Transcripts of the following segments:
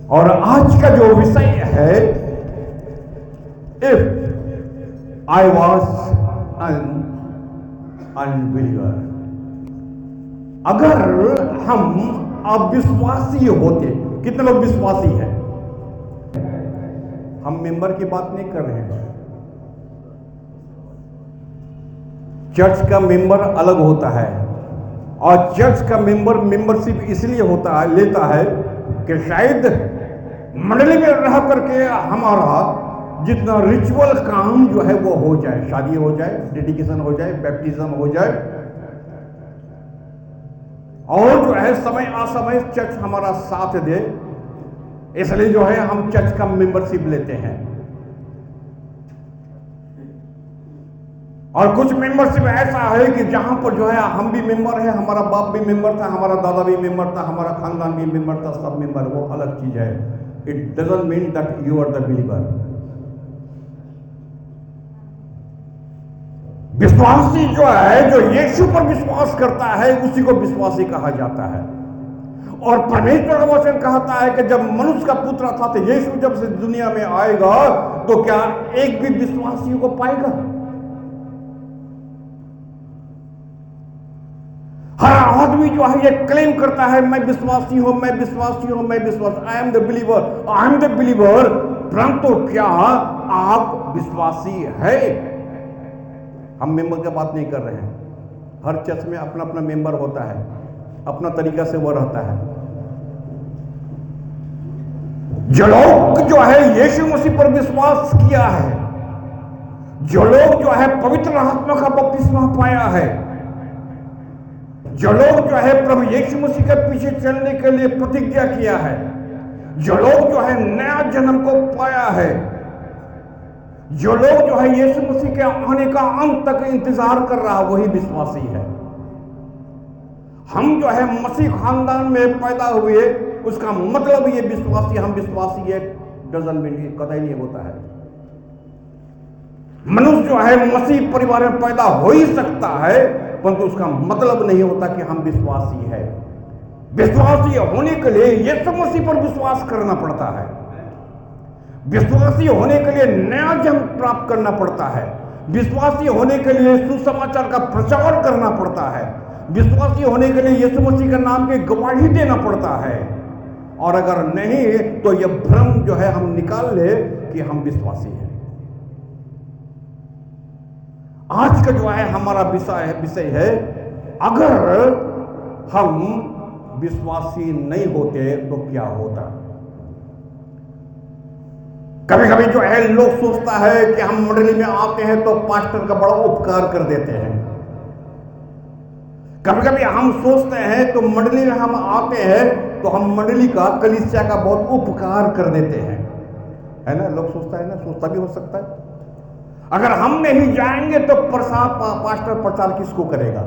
और आज का जो विषय है, if I was an unbeliever, अगर हम अविश्वासी होते। कितने लोग विश्वासी हैं? हम मेंबर की बात नहीं कर रहे हैं। चर्च का मेंबर अलग होता है, और चर्च का मेंबर मेंबरशिप इसलिए होता है, लेता है कि शायद मंडली में रह करके हमारा जितना रिचुअल काम जो है वो हो जाए, शादी हो जाए, डेडिकेशन हो जाए, बैप्टिज्म हो जाए, और जो है समय असमय चर्च हमारा साथ दे, इसलिए जो है हम चर्च का मेंबरशिप लेते हैं। और कुछ मेंबरशिप ऐसा है कि जहां पर जो है हम भी मेंबर है, हमारा बाप भी मेंबर था, हमारा दादा भी मेंबर था, हमारा खानदान भी मेंबर था, सब मेंबर, वो अलग चीज है। It doesn't mean that you are the believer. विश्वासी जो है, जो यीशु पर विश्वास करता है, उसी को विश्वासी कहा जाता है। और परमेश्वर का वचन कहता है कि जब मनुष्य का पुत्र था, तो यीशु जब से दुनिया में आएगा तो क्या एक भी विश्वासी को पाएगा? हर आदमी जो है ये क्लेम करता है, मैं विश्वासी हूं, मैं विश्वासी हूं, मैं विश्वास, I am the believer, I am the believer. परंतु क्या आप विश्वासी है? हम मेंबर की बात नहीं कर रहे हैं। हर चर्च में अपना अपना मेंबर होता है, अपना तरीका से वो रहता है। जो लोग जो है यीशु मसीह पर विश्वास किया है, जो लोग जो है पवित्र आत्मा का बपतिस्मा पाया है, जो लोग जो है प्रभु यीशु मसीह के पीछे चलने के लिए प्रतिज्ञा किया है, जो लोग जो है नया जन्म को पाया है, जो लोग जो है यीशु मसीह के आने का अंत तक इंतजार कर रहा, वही विश्वासी है। हम जो है मसीह खानदान में पैदा हुए, उसका मतलब ये विश्वासी, हम विश्वासी है डजन में कतई नहीं होता है। मनुष्य जो है मसीह परिवार में पैदा हो ही सकता है, परंतु उसका मतलब नहीं होता कि हम विश्वासी है। विश्वासी होने के लिए यीशु मसीह पर विश्वास करना पड़ता है। विश्वासी होने के लिए नया जन्म प्राप्त करना पड़ता है। विश्वासी होने के लिए सुसमाचार का प्रचार करना पड़ता है। विश्वासी होने के लिए यीशु मसीह के नाम की गवाही देना पड़ता है। और अगर नहीं तो यह भ्रम जो है हम निकाल ले कि हम विश्वासी हैं। आज का जो है हमारा विषय है, अगर हम विश्वासी नहीं होते तो क्या होता। कभी कभी जो है लोग सोचता है कि हम मंडली में आते हैं तो पास्टर का बड़ा उपकार कर देते हैं। कभी कभी हम सोचते हैं तो मंडली में हम आते हैं तो हम मंडली का, कलीसिया का बहुत उपकार कर देते हैं, है ना? लोग सोचता है ना, सोचता भी हो सकता है। अगर हम नहीं जाएंगे तो प्रसाद पास्टर प्रचार किसको करेगा?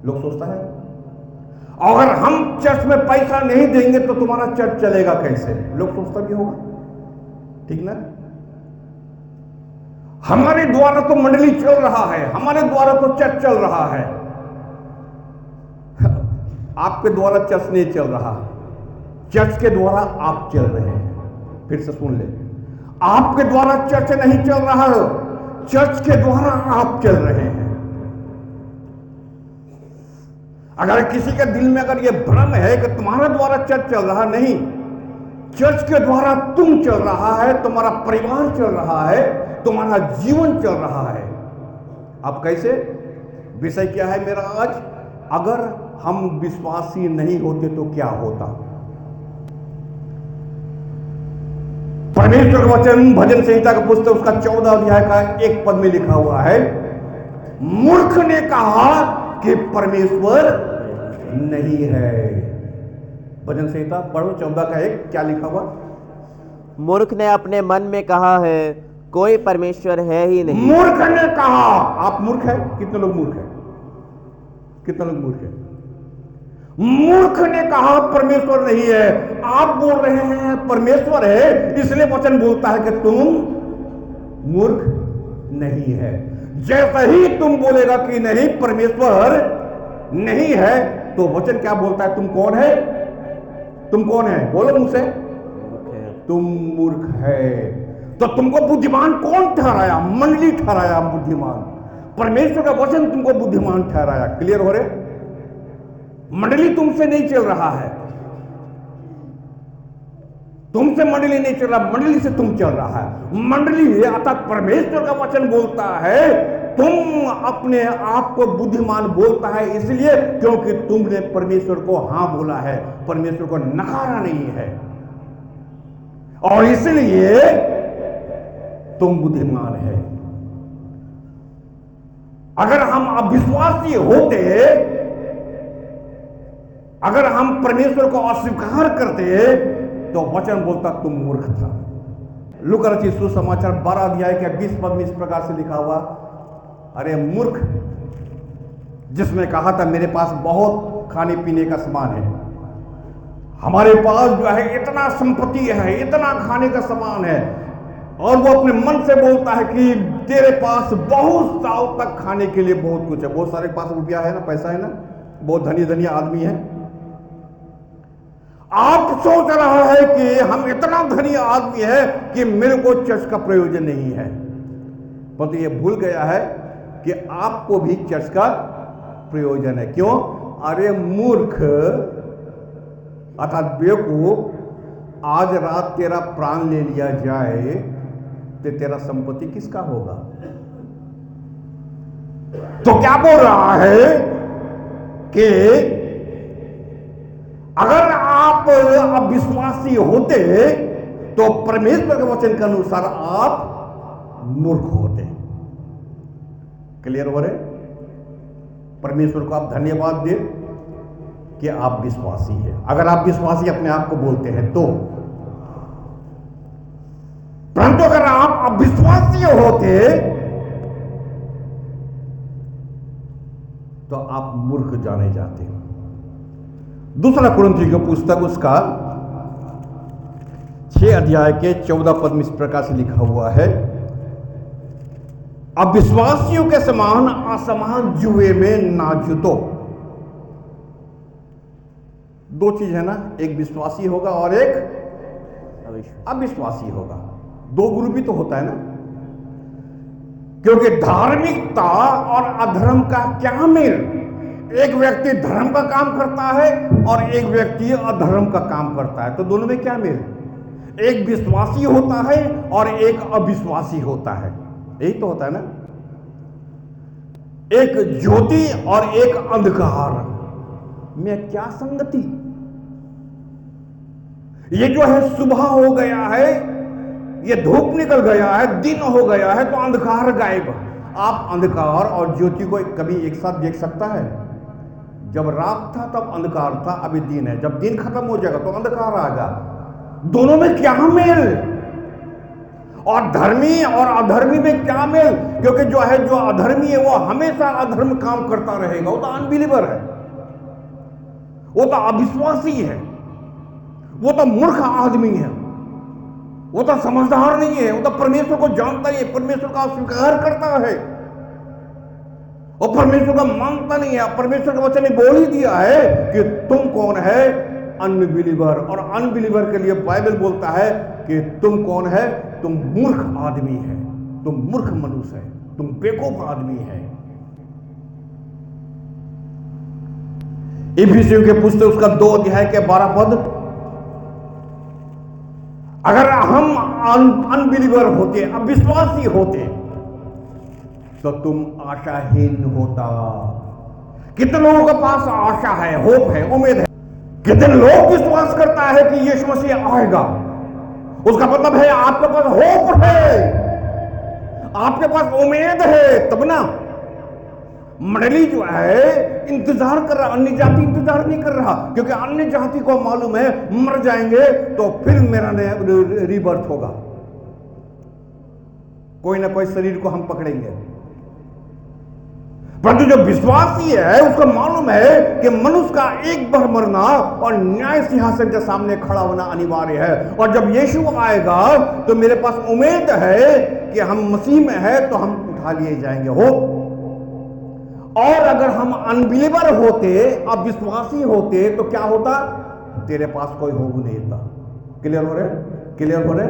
लोग सोचता है। अगर हम चर्च में पैसा नहीं देंगे तो तुम्हारा चर्च चलेगा कैसे? लोग सोचता भी होगा, ठीक ना? हमारे द्वारा तो मंडली चल रहा है, हमारे द्वारा तो चर्च चल रहा है, आपके द्वारा चर्च नहीं चल रहा, चर्च के द्वारा आप चल रहे हैं। फिर से सुन ले, आपके द्वारा चर्च नहीं चल रहा है, चर्च के द्वारा आप चल रहे हैं। अगर किसी के दिल में अगर यह भ्रम है कि तुम्हारे द्वारा चर्च चल रहा, नहीं, चर्च के द्वारा तुम चल रहा है, तुम्हारा परिवार चल रहा है, तुम्हारा जीवन चल रहा है। अब कैसे? विषय क्या है मेरा आज? अगर हम विश्वासी नहीं होते तो क्या होता। परमेश्वर का वचन भजन संहिता का पुस्तक उसका 14 अध्याय का 1 पद में लिखा हुआ है, मूर्ख ने कहा कि परमेश्वर नहीं है। भजन संहिता पढ़ो 14 का 1, क्या लिखा हुआ? मूर्ख ने अपने मन में कहा है, कोई परमेश्वर है ही नहीं। मूर्ख ने कहा। आप मूर्ख है? कितने लोग मूर्ख है? कितने लोग मूर्ख है? मूर्ख ने कहा परमेश्वर नहीं है। आप बोल रहे हैं परमेश्वर है, इसलिए वचन बोलता है कि तुम मूर्ख नहीं है। जैसे ही तुम बोलेगा कि नहीं परमेश्वर नहीं है, तो वचन क्या बोलता है? तुम कौन है? तुम कौन है? बोलो मुझसे। तुम मूर्ख है। तो तुमको बुद्धिमान कौन ठहराया? मंडली ठहराया बुद्धिमान। परमेश्वर का वचन तुमको बुद्धिमान ठहराया। क्लियर हो रहे? मंडली तुमसे नहीं चल रहा है, तुमसे मंडली नहीं चल रहा, मंडली से तुम चल रहा है। मंडली अर्थात परमेश्वर का वचन बोलता है, तुम अपने आप को बुद्धिमान बोलता है इसलिए क्योंकि तुमने परमेश्वर को हां बोला है, परमेश्वर को नकारा नहीं है, और इसलिए तुम बुद्धिमान है। अगर हम अविश्वासी होते, अगर हम परमेश्वर को अस्वीकार करते, तो वचन बोलता तुम मूर्ख था। लूका रचित सुसमाचार 12 अध्याय के 20 पद में इस प्रकार से लिखा हुआ, अरे मूर्ख, जिसने कहा था मेरे पास बहुत खाने पीने का सामान है, हमारे पास जो है इतना संपत्ति है, इतना खाने का सामान है, और वो अपने मन से बोलता है कि तेरे पास बहुत साल तक खाने के लिए बहुत कुछ है, बहुत सारे पास रुपया है ना, पैसा है ना, बहुत धनी धनी आदमी है। आप सोच रहा है कि हम इतना धनी आदमी है कि मेरे को चर्च का प्रयोजन नहीं है, परंतु ये भूल गया है कि आपको भी चर्च का प्रयोजन है। क्यों? अरे मूर्ख अर्थात बेवकूफ, आज रात तेरा प्राण ले लिया जाए तो तेरा संपत्ति किसका होगा? तो क्या बोल रहा है कि अगर आप अविश्वासी होते तो परमेश्वर के वचन के अनुसार आप मूर्ख होते। क्लियर हो रहे? परमेश्वर को आप धन्यवाद दे कि आप विश्वासी हैं। अगर आप विश्वासी अपने आप को बोलते हैं तो, परंतु अगर आप अविश्वासी होते तो आप मूर्ख जाने जाते। दूसरा कुरिन्थियों की पुस्तक उसका 6 अध्याय के 14 पद में इस प्रकार से लिखा हुआ है, अविश्वासियों के समान असमान जुए में ना जुतो। दो चीज है ना, एक विश्वासी होगा और एक अविश्वासी होगा। दो ग्रुप ही तो होता है ना, क्योंकि धार्मिकता और अधर्म का क्या मेल? एक व्यक्ति धर्म का काम करता है और एक व्यक्ति अधर्म का काम करता है, तो दोनों में क्या मेल? एक विश्वासी होता है और एक अविश्वासी होता है, यही तो होता है ना। एक ज्योति और एक अंधकार में क्या संगति? ये जो है सुबह हो गया है, ये धूप निकल गया है, दिन हो गया है, तो अंधकार गायब। आप अंधकार और ज्योति को कभी एक साथ देख सकता है? जब रात था तब अंधकार था, अभी दिन है, जब दिन खत्म हो जाएगा तो अंधकार आएगा। दोनों में क्या मेल? और धर्मी और अधर्मी में क्या मेल? क्योंकि जो है, जो अधर्मी है वो हमेशा अधर्म काम करता रहेगा, वो तो अनबिलीवर है, वो तो अविश्वासी है, वो तो मूर्ख आदमी है, वो तो समझदार नहीं है, वो तो परमेश्वर को जानता ही है, परमेश्वर का स्वीकार करता है और परमेश्वर का मानता नहीं है। परमेश्वर का वचन ने बोल ही दिया है कि तुम कौन है? अनबिलीवर। और अनबिलीवर के लिए बाइबल बोलता है कि तुम कौन है? तुम मूर्ख आदमी है, तुम मूर्ख मनुष्य है, तुम बेवकूफ आदमी है। इफिसियों के पुस्तक उसका 2 अध्याय के 12 पद, अगर हम अनबिलीवर होते, अविश्वासी होते, तो तुम आशाहीन होता। कितने लोगों के पास आशा है, होप है, उम्मीद है? कितने लोग विश्वास करता है कि यीशु मसीह आएगा? उसका मतलब है आपके पास होप है, आपके पास उम्मीद है, तब ना। मंडली जो है इंतजार कर रहा, अन्य जाति इंतजार नहीं कर रहा, क्योंकि अन्य जाति को मालूम है मर जाएंगे तो फिर मेरा नया रीबर्थ होगा, कोई ना कोई शरीर को हम पकड़ेंगे। परंतु जो विश्वासी है उसको मालूम है कि मनुष्य का एक बार मरना और न्याय सिंहासन के सामने खड़ा होना अनिवार्य है, और जब यीशु आएगा तो मेरे पास उम्मीद है कि हम मसीह में है तो हम उठा लिए जाएंगे। हो, और अगर हम अनबिलीवर होते, अविश्वासी होते, तो क्या होता? तेरे पास कोई होप नहीं था। क्लियर हो रहे? क्लियर हो रहे?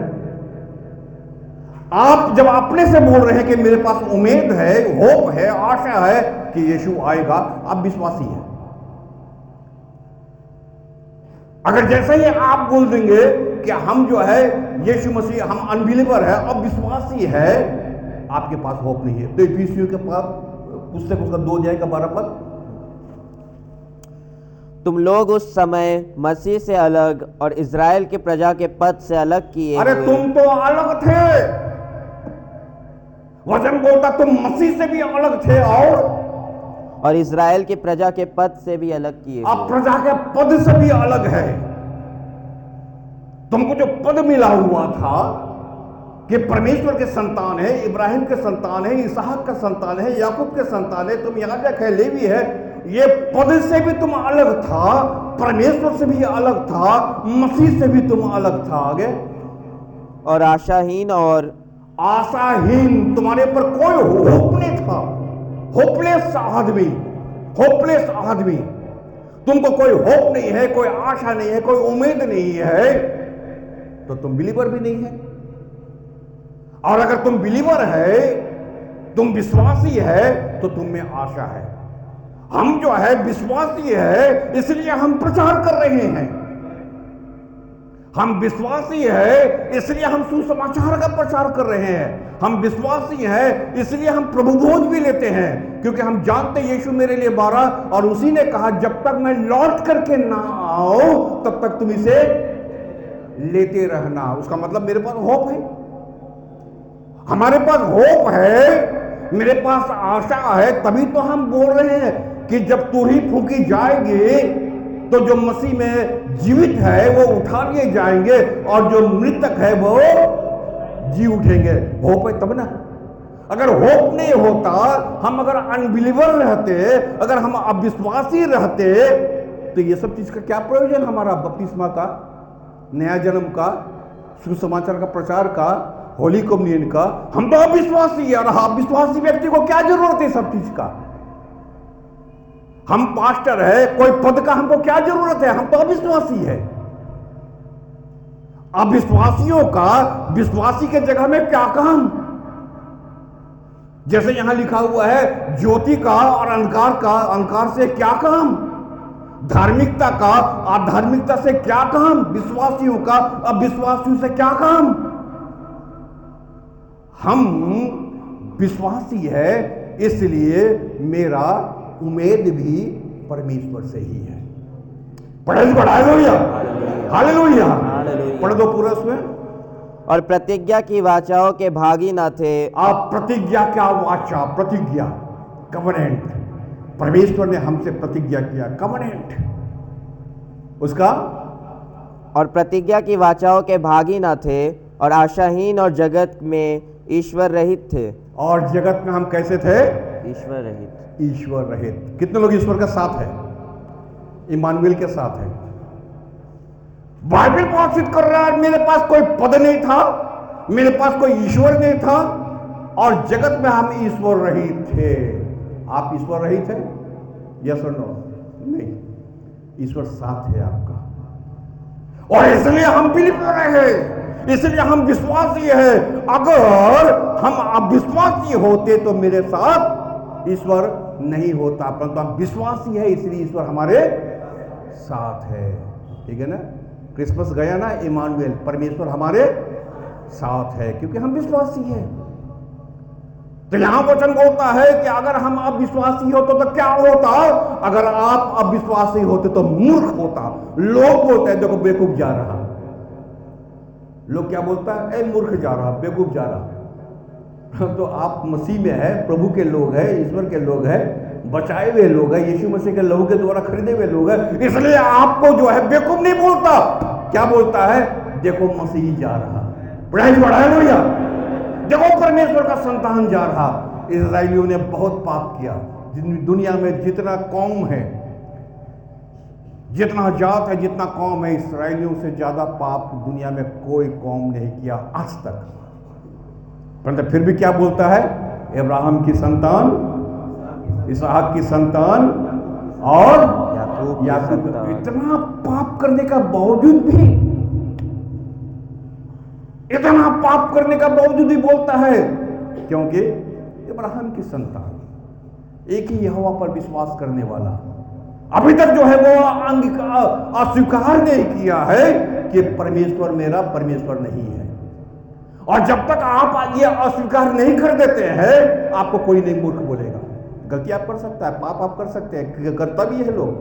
आप जब अपने से बोल रहे हैं कि मेरे पास उम्मीद है, होप है, आशा है कि यीशु आएगा, आप विश्वासी हैं। अगर जैसे ही आप बोल देंगे कि हम जो है यीशु मसीह, हम अनबिलीवर है, अब विश्वासी है, आपके पास होप नहीं है। तो इफिसियों के पास पुस्तक उसका 2 अध्याय का 12 पद, तुम लोग उस समय मसीह से अलग और इज़राइल की प्रजा के पद से अलग किए अरे हुए। तुम तो अलग थे। वचन बोलता तुम मसीह से भी अलग थे और इज़राइल की प्रजा के पद से भी अलग किए अब हुए। प्रजा के पद से भी अलग है। तुमको जो पद मिला हुआ था कि परमेश्वर के संतान है, इब्राहिम के संतान है, इसहाक का संतान है, याकूब के संतान है, तुम याजक है, लेवी है, ये पद से भी तुम अलग था, परमेश्वर से भी अलग था, मसीह से भी तुम अलग था। आगे, और आशाहीन और आशाहीन, तुम्हारे ऊपर कोई होप नहीं था। होपलेस आदमी, होपलेस आदमी, तुमको कोई होप नहीं है, कोई आशा नहीं है, कोई उम्मीद नहीं है, तो तुम बिलीवर भी नहीं है। और अगर तुम बिलीवर है, तुम विश्वासी है, तो तुम में आशा है। हम जो है विश्वासी है, इसलिए हम प्रचार कर रहे हैं। हम विश्वासी है, इसलिए हम सुसमाचार का प्रचार कर रहे हैं। हम विश्वासी है, इसलिए हम प्रभु भोज भी लेते हैं, क्योंकि हम जानते हैं यीशु मेरे लिए 12, और उसी ने कहा जब तक मैं लौट करके ना आओ तब तक तुम इसे लेते रहना। उसका मतलब मेरे पास होप है, हमारे पास होप है, मेरे पास आशा है, तभी तो हम बोल रहे हैं कि जब तुरही फूकी जाएगी तो जो मसीह में जीवित है वो उठा लिए जाएंगे, और जो मृतक है वो जी उठेंगे। होप है तब ना। अगर होप नहीं होता, हम अगर अनबिलीवर रहते, अगर हम अविश्वासी रहते, तो ये सब चीज का क्या प्रयोजन हमारा? बपतिस्मा का, नया जन्म का, सुसमाचार का प्रचार का, होली कम्युनियन का। हम तो अविश्वासी है, और अविश्वासी व्यक्ति को क्या जरूरत है सब चीज का? हम पास्टर है, कोई पद का हमको क्या जरूरत है? हम तो अविश्वासी है। अविश्वासियों का विश्वासी के जगह में क्या काम? जैसे यहां लिखा हुआ है, ज्योति का और अंधकार का, अंधकार से क्या काम? धार्मिकता का अधार्मिकता से क्या काम? विश्वासियों का अविश्वासियों से क्या काम? हम विश्वासी है, इसलिए मेरा उम्मीद भी परमेश्वर से ही है। पढ़े हालेलुया, हालेलुया, पढ़ दो पूरा उसमें। और प्रतिज्ञा की वाचाओं के भागी न थे। आप प्रतिज्ञा क्या वाचा? प्रतिज्ञा, कवनेंट। परमेश्वर ने हमसे प्रतिज्ञा किया, कवनेंट उसका। और प्रतिज्ञा की वाचाओं के भागी न थे, और आशाहीन और जगत में ईश्वर रहित थे। और जगत में हम कैसे थे? ईश्वर रहित। ईश्वर रहित। कितने लोग ईश्वर का साथ है? इमानुएल के साथ है। बाइबल प्रकाशित कर रहा है, मेरे पास कोई पद नहीं था, मेरे पास कोई ईश्वर नहीं था, और जगत में हम ईश्वर रहित थे। आप ईश्वर रहित हैं? यस और नो? नहीं, ईश्वर साथ है आपका, और इसलिए हम बिलीवर हैं, इसलिए हम विश्वासी है। अगर हम अविश्वासी होते तो मेरे साथ ईश्वर नहीं होता, परंतु हम विश्वासी है, इसलिए ईश्वर हमारे साथ है। ठीक है ना? क्रिसमस गया ना, इमानुएल, परमेश्वर हमारे साथ है, क्योंकि हम विश्वासी हैं। तो यहां वचन बोलता है कि अगर हम अविश्वासी होते तो क्या होता? अगर आप अविश्वासी होते तो मूर्ख होता। लोग बोलते हैं देखो बेवकूफ जा रहा। लोग क्या बोलता है? ए मूर्ख जा रहा, बेवकूफ जा रहा। तो आप मसीह में है, प्रभु के लोग हैं, ईश्वर के लोग हैं, बचाए हुए लोग हैं, यीशु मसीह के लहू के द्वारा खरीदे हुए लोग हैं, इसलिए आपको जो है बेवकूफ नहीं बोलता। क्या बोलता है? देखो मसीह जा रहा, बढ़ाई बढ़ाए लोहिया, देखो परमेश्वर का संतान जा रहा। इस्राएलियों ने बहुत पाप किया। दुनिया में जितना कौम है, जितना जात है, जितना कौम है, इस्राएलियों से ज्यादा पाप दुनिया में कोई कौम नहीं किया आज तक। परंतु फिर भी क्या बोलता है? अब्राहम की संतान, इसहाक की संतान और छू याकूब सकता। इतना पाप करने का बावजूद भी, इतना पाप करने का बावजूद भी बोलता है, क्योंकि इब्राहिम की संतान, एक ही यहोवा पर विश्वास करने वाला, अभी तक जो है वो अस्वीकार नहीं किया है कि परमेश्वर मेरा परमेश्वर नहीं है। और जब तक आप ये अस्वीकार नहीं कर देते हैं, आपको कोई नहीं मूर्ख बोलेगा। गलती आप कर सकता है, पाप आप कर सकते हैं, करता भी है लोग,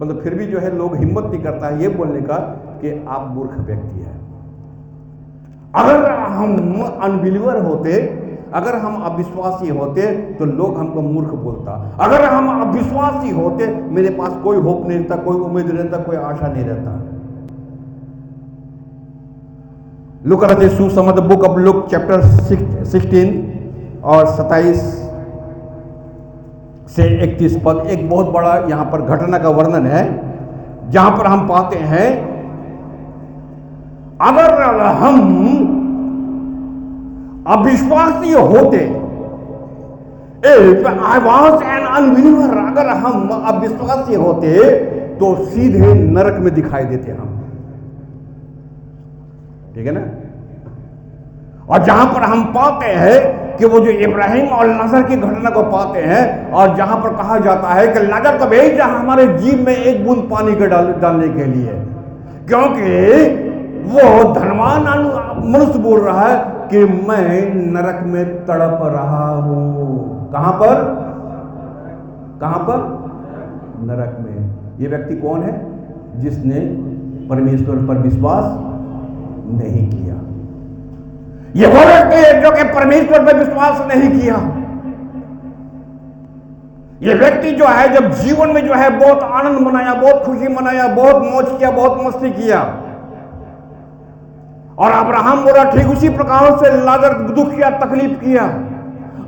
मतलब फिर भी जो है लोग हिम्मत नहीं करता है ये बोलने का कि आप मूर्ख व्यक्ति हैं। अगर हम अनबिलीवर होते, अगर हम अविश्वासी होते तो लोग हमको मूर्ख बोलता। अगर हम अविश्वासी होते, मेरे पास कोई होप नहीं रहता, कोई उम्मीद नहीं रहता, कोई आशा नहीं रहता। लुक एट द सुसमाचार बुक ऑफ लुक चैप्टर 16 और 27 से 31 पद, एक बहुत बड़ा यहां पर घटना का वर्णन है, जहां पर हम पाते हैं अगर हम अविश्वासी होते, आई वॉज एन अनबिलीवर, अगर हम अविश्वासी होते तो सीधे नरक में दिखाई देते हम, ठीक है ना। और जहां पर हम पाते हैं कि वो जो इब्राहिम और लाजर की घटना को पाते हैं, और जहां पर कहा जाता है कि लाजर को भेजा हमारे जीव में एक बूंद पानी के डालने के लिए, क्योंकि वो धनवान मनुष्य बोल रहा है कि मैं नरक में तड़प रहा हूं। कहां पर? कहां पर? नरक में। ये व्यक्ति कौन है? जिसने परमेश्वर पर विश्वास नहीं किया। ये वो व्यक्ति है जो कि परमेश्वर पर विश्वास नहीं किया। ये व्यक्ति जो है जब जीवन में जो है बहुत आनंद मनाया, बहुत खुशी मनाया, बहुत मौज किया, बहुत मस्ती किया, और अब्राहम बोला ठीक उसी प्रकार से लाजर दुख किया, तकलीफ किया,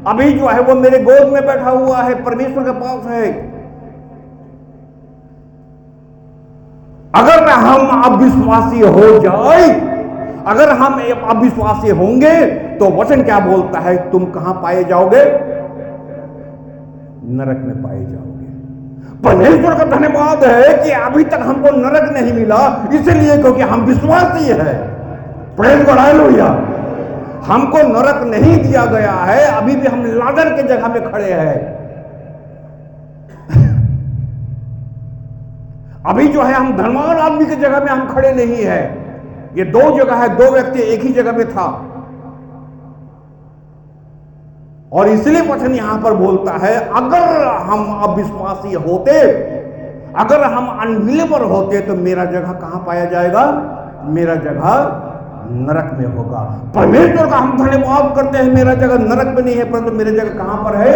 अभी जो है वो मेरे गोद में बैठा हुआ है, परमेश्वर के पास है। अगर हम अविश्वासी हो जाए, अगर हम अविश्वासी होंगे तो वचन क्या बोलता है? तुम कहां पाए जाओगे? नरक में पाए जाओगे। परमेश्वर का धन्यवाद है कि अभी तक हमको नरक नहीं मिला, इसलिए क्योंकि हम विश्वासी है। Praise God, hallelujah. हमको नरक नहीं दिया गया है, अभी भी हम लाजर के जगह में खड़े हैं। अभी जो है हम धनवान आदमी की जगह में हम खड़े नहीं है। ये दो जगह है, दो व्यक्ति एक ही जगह में था, और इसलिए वचन यहां पर बोलता है अगर हम अविश्वासी होते, अगर हम अनबिलीवर होते तो मेरा जगह कहां पाया जाएगा? मेरा जगह नरक में होगा। परमेश्वर का हम धन्यवाद करते हैं, मेरा जगह नरक में नहीं है, परंतु मेरी जगह कहां पर है?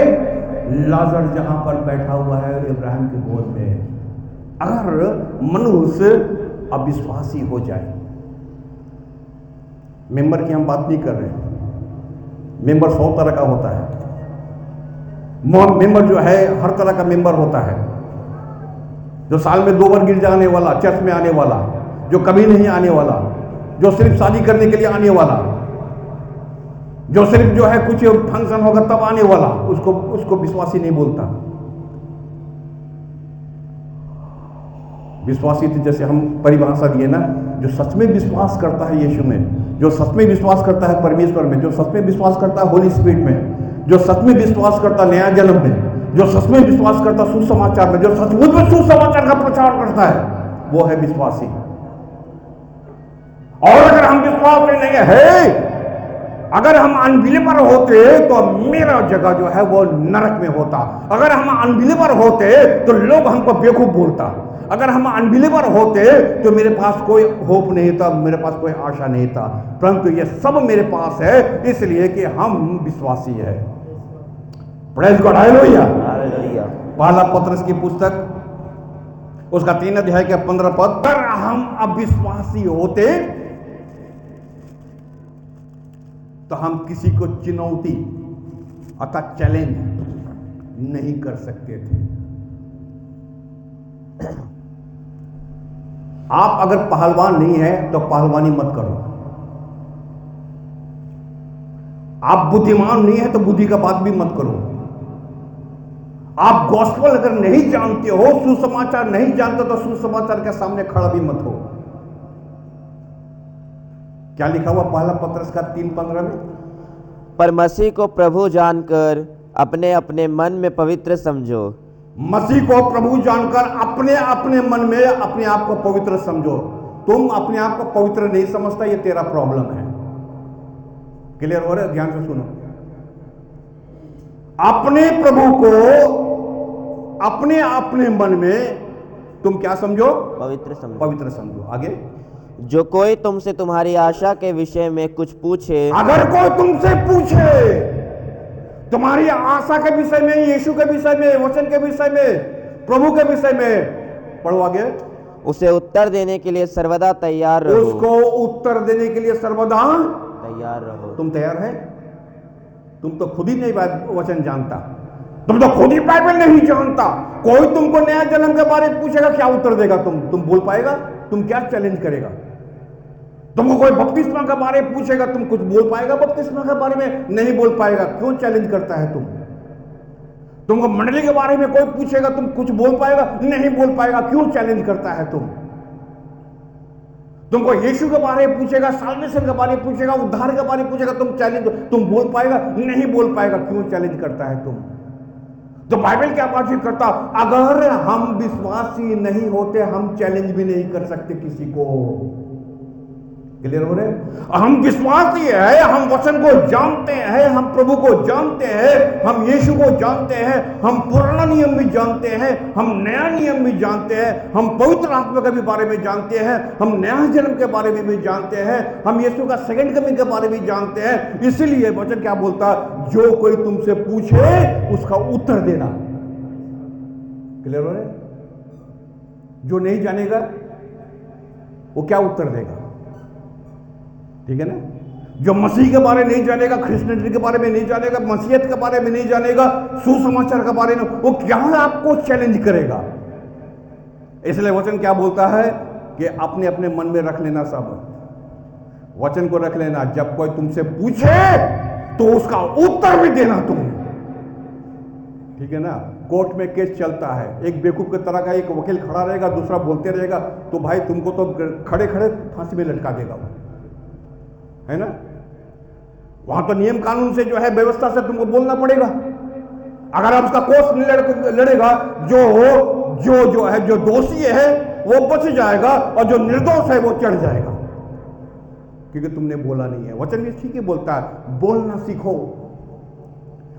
लाजर जहां पर बैठा हुआ है इब्राहिम के गोद में। अगर मनुष्य अविश्वासी हो जाए, मेंबर की हम बात नहीं कर रहे हैं, मेंबर 100 तरह का होता है। मेंबर जो है हर तरह का मेंबर होता है, जो साल में 2 बार गिरजा आने वाला, चर्च में आने वाला, जो कभी नहीं आने वाला, जो सिर्फ शादी करने के लिए आने वाला, जो सिर्फ जो है कुछ फंक्शन होगा तब आने वाला, उसको विश्वासी नहीं बोलता। विश्वासी तो जैसे हम परिभाषा दिए ना, जो सच में विश्वास करता है यीशु में, जो सच में विश्वास करता है परमेश्वर में, जो सच में विश्वास करता है होली स्पिरिट में, जो सच में विश्वास करता है नया जन्म में, जो सच में विश्वास करता है सुसमाचार में, जो सचमुच में सुसमाचार का प्रचार करता है, वो है विश्वासी। और अगर हम विश्वास में नहीं है, अगर हम अनबिलीवर होते तो मेरा जगह जो है वो नरक में होता। अगर हम अनबिलीवर होते तो लोग हमको बेवकूफ बोलता। अगर हम अनबिलीवर होते तो मेरे पास कोई होप नहीं था, मेरे पास कोई आशा नहीं था, परंतु ये सब मेरे पास है इसलिए कि हम विश्वासी है। Praise God, hallelujah. पहला पत्रस की पुस्तक उसका 3 अध्याय के 15 पद, अगर हम अविश्वासी होते तो हम किसी को चुनौती अर्थात चैलेंज नहीं कर सकते थे। आप अगर पहलवान नहीं है तो पहलवानी मत करो। आप बुद्धिमान नहीं है तो बुद्धि का बात भी मत करो। आप गॉस्पेल अगर नहीं जानते हो, सुसमाचार नहीं जानते, तो सुसमाचार के सामने खड़ा भी मत हो। क्या लिखा हुआ पहला पत्रस का 3:15 में? पर मसीह को प्रभु जानकर अपने अपने मन में पवित्र समझो। मसीह को प्रभु जानकर अपने अपने मन में अपने आप को पवित्र समझो। तुम अपने आप को पवित्र नहीं समझता, ये तेरा प्रॉब्लम है। क्लियर हो रहा है? ध्यान से सुनो। अपने प्रभु को अपने अपने मन में तुम क्या समझो? पवित्र समझो। पवित्र समझो। आगे, जो कोई तुमसे तुम्हारी आशा के विषय में कुछ पूछे, अगर कोई तुमसे पूछे तुम्हारी आशा के विषय में, यीशु के विषय में, वचन के विषय में, प्रभु के विषय में, पढ़ो आगे, उसे उत्तर देने के लिए सर्वदा तैयार रहो। उसको उत्तर देने के लिए सर्वदा तैयार रहो। तुम तैयार है? तुम तो खुद ही नहीं वचन जानता, तुम तो खुद ही बाइबल नहीं जानता। कोई तुमको नया जन्म के बारे में पूछेगा, क्या उत्तर देगा? तुम बोल पाएगा? तुम क्या चैलेंज करेगा? तुमको कोई बपतिस्मा के बारे में पूछेगा, तुम कुछ बोल पाएगा? बपतिस्मा के बारे में नहीं बोल पाएगा। क्यों चैलेंज करता है? तुमको मंडली के बारे में कोई पूछेगा, तुम कुछ बोल पाएगा? नहीं बोल पाएगा। क्यों चैलेंज करता है? तुमको यीशु के बारे में पूछेगा, साल्वेशन के बारे में पूछेगा, उद्धार के बारे में पूछेगा, तुम बोल पाएगा? नहीं बोल पाएगा। क्यों चैलेंज करता है? तो बाइबल क्या बात करता, अगर हम विश्वासी नहीं होते, हम चैलेंज भी नहीं कर सकते किसी को। क्लियर हो रहे? हम विश्वासी है, हम वचन को जानते हैं, हम प्रभु को जानते हैं, हम यीशु को जानते हैं, हम पुराना नियम भी जानते हैं, हम नया नियम भी जानते हैं, हम पवित्र आत्मा के भी बारे में जानते हैं, हम नया जन्म के बारे में भी जानते हैं, हम यीशु का सेकंड कमिंग के बारे में जानते हैं। इसलिए वचन क्या बोलता, जो कोई तुमसे पूछे उसका उत्तर देना। क्लियर हो रहे? जो नहीं जानेगा वो क्या उत्तर देगा? ठीक है ना? जो मसीह के बारे में नहीं जानेगा, क्रिश्चियनिटी के बारे में नहीं जानेगा, मसीहत के बारे में नहीं जानेगा, सुसमाचार के बारे में, वो क्या आपको चैलेंज करेगा? इसलिए वचन क्या बोलता है कि अपने अपने मन में रख लेना, सब वचन को रख लेना। जब कोई तुमसे पूछे तो उसका उत्तर भी देना तुम। ठीक है ना? कोर्ट में केस चलता है, एक बेवकूफ की तरह का एक वकील खड़ा रहेगा, दूसरा बोलते रहेगा, तो भाई तुमको तो खड़े खड़े फांसी में लटका देगा, है ना? वहां तो नियम कानून से जो है, व्यवस्था से तुमको बोलना पड़ेगा। अगर आप उसका कोर्स नहीं लड़ेगा, जो दोषी है वो बच जाएगा और जो निर्दोष है वो चढ़ जाएगा, क्योंकि तुमने बोला नहीं है। वचन भी ठीक ही बोलता है, बोलना सीखो,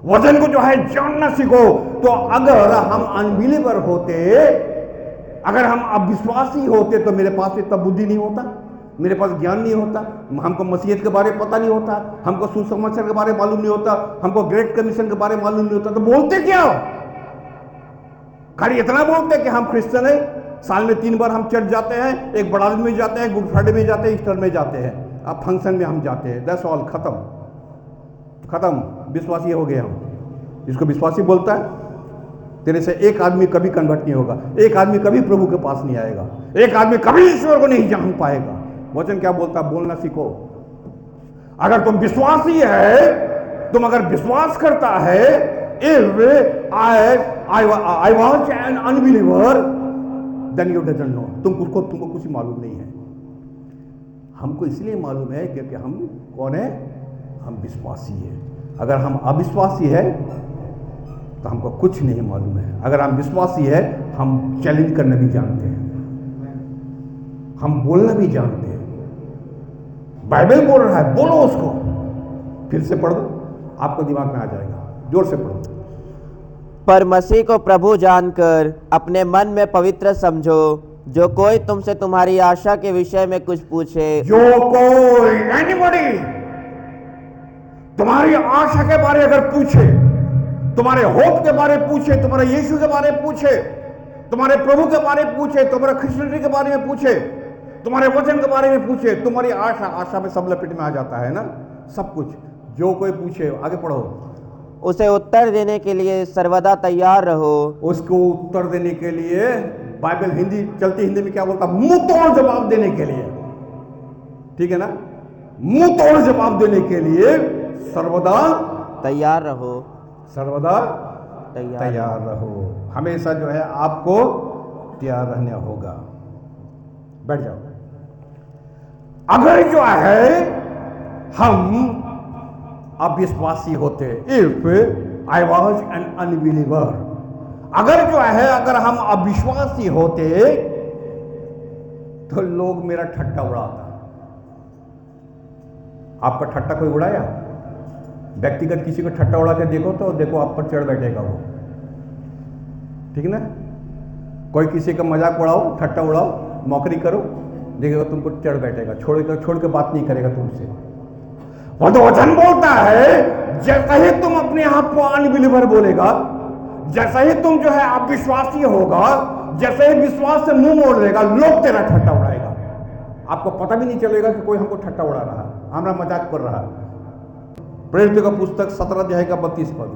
वचन को जो है जानना सीखो। तो अगर हम अनबिलीवर होते, अगर हम अविश्वासी होते, तो मेरे पास इतना बुद्धि नहीं होता, मेरे पास ज्ञान नहीं होता, हमको मसीहत के बारे में पता नहीं होता, हमको सुसमाचार के बारे में मालूम नहीं होता, हमको ग्रेट कमीशन के बारे में मालूम नहीं होता, तो बोलते क्या? खाली इतना बोलते कि हम क्रिश्चियन है, साल में 3 बार हम चर्च जाते हैं, एक बड़ा दिन में जाते हैं, गुड फ्राइडे में जाते हैं, ईस्टर में जाते हैं, अब फंक्शन में हम जाते हैं, दैट्स ऑल, खत्म, विश्वासी हो गए हम। इसको विश्वासी बोलता है? तेरे से एक आदमी कभी कन्वर्ट नहीं होगा, एक आदमी कभी प्रभु के पास नहीं आएगा, एक आदमी कभी ईश्वर को नहीं जान पाएगा। वचन क्या बोलता? बोलना सीखो। अगर तुम विश्वासी है, तुम अगर विश्वास करता है, if I was an unbeliever, then you doesn't know, तुमको कुछ मालूम नहीं है। हमको इसलिए मालूम है क्योंकि हम कौन है? हम विश्वासी है। अगर हम अविश्वासी है तो हमको कुछ नहीं मालूम है। अगर हम विश्वासी है, हम चैलेंज करना भी जानते हैं, हम बोलना भी जानते हैं। बाइबल बोल रहा है, बोलो उसको, फिर से पढ़ दो, आपको दिमाग में आ जाएगा, जोर से पढ़ो। पर मसीह को प्रभु जानकर अपने मन में पवित्र समझो। जो कोई तुमसे तुम्हारी आशा के विषय में कुछ पूछे, जो कोई एनीबॉडी तुम्हारी आशा के बारे अगर पूछे, तुम्हारे होप के बारे में पूछे, तुम्हारे यीशु के बारे में पूछे, तुम्हारे प्रभु के बारे में पूछे, तुम्हारे क्रिश्चियनिटी के बारे में पूछे, तुम्हारे वचन के बारे में पूछे, तुम्हारी आशा में सब लपेट में आ जाता है ना, सब कुछ। जो कोई पूछे, आगे पढ़ो, उसे उत्तर देने के लिए सर्वदा तैयार रहो। उसको उत्तर देने के लिए, बाइबल हिंदी चलती हिंदी में क्या बोलता? मुंह तोड़ जवाब देने के लिए। ठीक है ना? मुंह तोड़ जवाब देने के लिए सर्वदा तैयार रहो। सर्वदा तैयार रहो। हमेशा जो है आपको तैयार रहना होगा। बैठ जाओ। अगर जो है हम अविश्वासी होते, if I was an unbeliever, अगर हम अविश्वासी होते तो लोग मेरा ठट्टा उड़ाता। आपका ठट्टा कोई उड़ाया? व्यक्तिगत किसी को ठट्टा उड़ा के देखो तो देखो आप पर चढ़ बैठेगा वो, ठीक ना। कोई किसी का मजाक उड़ाओ, ठट्टा उड़ाओ, मौकरी करो, देखिएगा तुमको चढ़ बैठेगा, छोड़ के बात नहीं करेगा तुमसे। वो तो वचन बोलता है जैसा ही तुम अपने आप को अनबिलीवर बोलेगा, जैसा ही तुम जो है अविश्वासी होगा, जैसे ही विश्वास से मुंह मोड़ लेगा, लोग तेरा ठट्टा उड़ाएगा। आपको पता भी नहीं चलेगा कि कोई हमको ठट्टा उड़ा रहा, हमारा मजाक कर रहा। प्रेरितों का पुस्तक 17 अध्याय का 32 पद,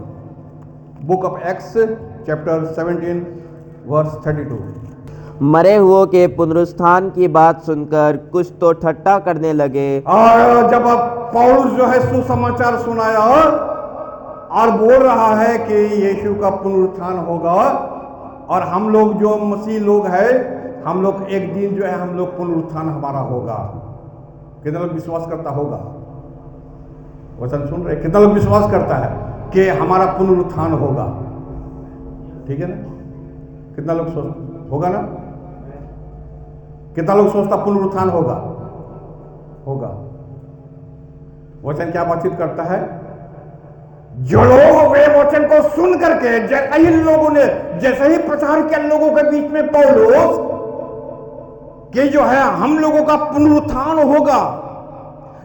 book of ex chapter 17 verse 32। मरे हुओं के पुनरुत्थान की बात सुनकर कुछ तो ठट्टा करने लगे। और जब अब पौलुस जो है सुसमाचार सुनाया और बोल रहा है कि यीशु का पुनरुत्थान होगा और हम लोग जो मसीह लोग हैं, हम लोग एक दिन जो है हम लोग पुनरुत्थान हमारा होगा। कितना लोग विश्वास करता होगा? वचन सुन रहे? कितना लोग विश्वास करता है कि हमारा पुनरुत्थान होगा? ठीक है ना? कितना लोग सोच होगा ना? कितना लोग सोचता पुनरुत्थान होगा? वचन क्या बातचीत करता है? जो लोग वे वचन को सुन करके जैसे ही प्रचार किया लोगों के बीच में पौलुस कि जो है हम लोगों का पुनरुत्थान होगा,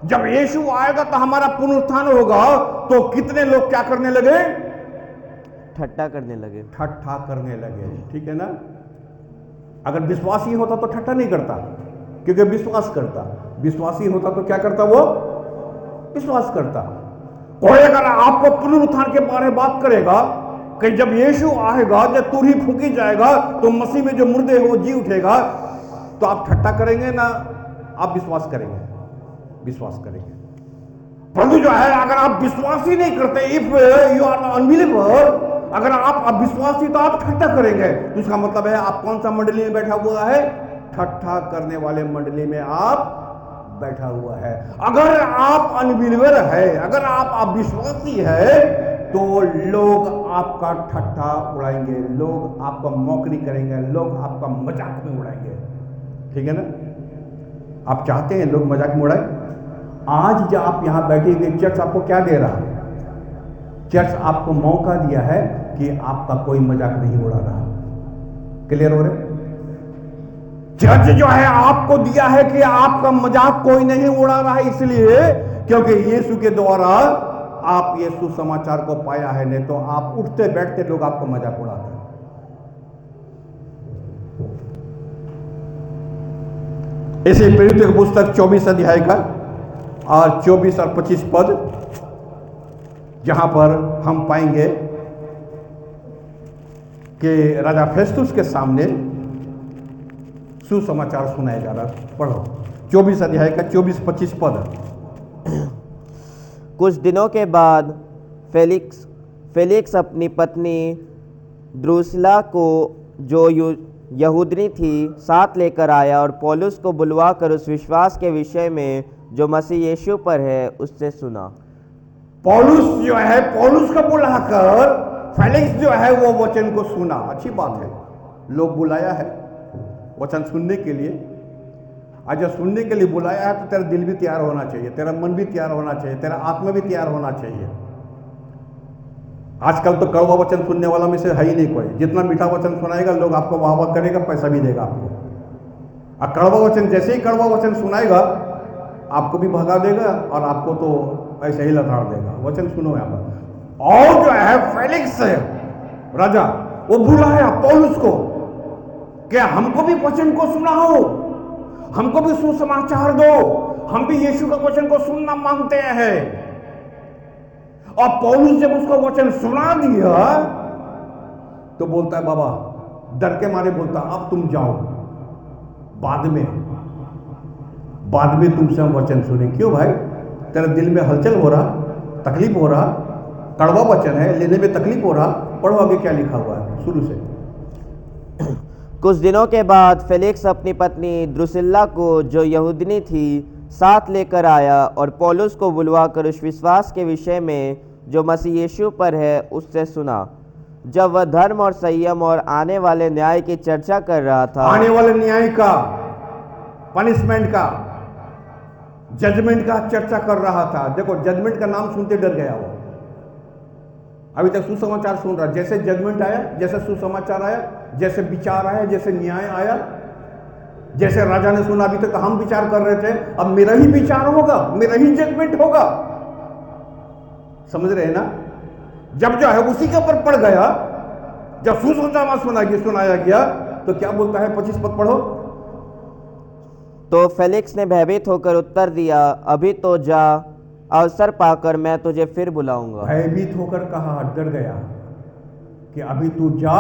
जब यीशु आएगा तो हमारा पुनरुत्थान होगा, तो कितने लोग क्या करने लगे? ठट्टा करने लगे। ठीक है ना? अगर विश्वासी होता तो ठट्टा नहीं करता, क्योंकि विश्वास करता। विश्वासी होता तो क्या करता? वो विश्वास करता। कोई अगर आपको पुनरुत्थान के बारे में बात करेगा कि जब यीशु आएगा, जब तुरही फूकी जाएगा तो मसीह में जो मुर्दे हो जी उठेगा, तो आप ठट्टा करेंगे ना आप विश्वास करेंगे? विश्वास करेंगे। परंतु जो है अगर आप विश्वास ही नहीं करते, इफ यू आर अनबिलीवर, अगर आप अविश्वासी तो आप ठट्टा करेंगे। तो इसका मतलब है आप कौन सा मंडली में बैठा हुआ है? ठट्टा करने वाले मंडली में आप बैठा हुआ है। अगर आप अनबिलीवर है, अगर आप अविश्वासी है, तो लोग आपका ठट्टा उड़ाएंगे, लोग आपका मौकरी करेंगे, लोग आपका मजाक में उड़ाएंगे। ठीक है ना? आप चाहते हैं लोग मजाक में उड़ाए? आज जब आप यहां बैठे हुए, चर्च आपको क्या दे रहा है? चर्च आपको मौका दिया है कि आपका कोई मजाक नहीं उड़ा रहा। क्लियर हो रहे? चर्च जो है आपको दिया है कि आपका मजाक कोई नहीं उड़ा रहा है, इसलिए क्योंकि यीशु के द्वारा आप ये सुसमाचार को पाया है, नहीं तो आप उठते बैठते लोग आपको मजाक उड़ाते हैं। इसी प्रेरितों की पुस्तक 24 अध्याय का और 24 और 25 पद, जहां पर हम पाएंगे कि राजा फेस्तुस के सामने सुसमाचार सुनाया जा रहा। पढ़ो 24 अध्याय का 24-25 पद। कुछ दिनों के बाद फेलिक्स अपनी पत्नी द्रुसिला को, जो यहूदनी थी, साथ लेकर आया और पौलुस को बुलवाकर उस विश्वास के विषय में जो मसीह यीशु पर है उससे सुना। पौलुस जो है, पौलुस को बुलाकर फेलिक्स जो है वो वचन को सुना। अच्छी बात है, लोग बुलाया है वचन सुनने के लिए। आज जब सुनने के लिए बुलाया है तो तेरा दिल भी तैयार होना चाहिए, तेरा मन भी तैयार होना चाहिए, तेरा आत्मा भी तैयार होना चाहिए। आजकल तो कड़वा वचन सुनने वाला में से है ही नहीं कोई। जितना मीठा वचन सुनाएगा लोग आपको वाह वाह करेगा, पैसा भी देगा आपको। और कड़वा वचन, जैसे ही कड़वा वचन सुनाएगा आपको भी भगा देगा और आपको तो ऐसे ही लताड़ देगा। वचन सुनो यहाँ पर। और जो है फेलिक्स राजा, वो बुलाया पौलुस को कि हमको भी वचन को सुनाओ, हमको भी सुसमाचार दो, हम भी यीशु का वचन को सुनना मांगते हैं। और पौलुस जब उसको वचन सुना दिया तो बोलता है, बाबा डर के मारे बोलता, अब तुम जाओ, बाद में तुमसे हम वचन सुने। क्यों भाई? तेरे दिल में हलचल हो रहा, तकलीफ हो रहा, कड़वा वचन है, लेने में तकलीफ हो रहा, पढ़ो आगे क्या लिखा हुआ है शुरू से। कुछ दिनों के बाद फेलिक्स अपनी पत्नी द्रुसिल्ला को, जो यहूदिनी थी, साथ लेकर आया और पौलुस को बुलवाकर उस विश्वास के विषय में जो मसीह यीशु पर है उससे सुना। जब वह धर्म और संयम और आने वाले न्याय की चर्चा कर रहा था, आने वाले न्याय का, पनिशमेंट का, जजमेंट का चर्चा कर रहा था। देखो जजमेंट का नाम सुनते डर गया वो, अभी तक सुसमाचार सुन रहा। जैसे जजमेंट आया, जैसे सुसमाचार आया, जैसे विचार आया, जैसे न्याय आया, जैसे राजा ने सुना, अभी तक हम विचार कर रहे थे, अब मेरा ही विचार होगा, मेरा ही जजमेंट होगा। समझ रहे हैं ना? जब जो है उसी के ऊपर पड़ गया, जब सुसमाचार सुनाया गया तो क्या बोलता है? 25 पद पढ़ो। तो फेलिक्स ने भयभीत होकर उत्तर दिया, अभी तो जा, अवसर पाकर मैं तुझे फिर बुलाऊंगा। भयभीत होकर कहा, डर गया कि अभी तू जा,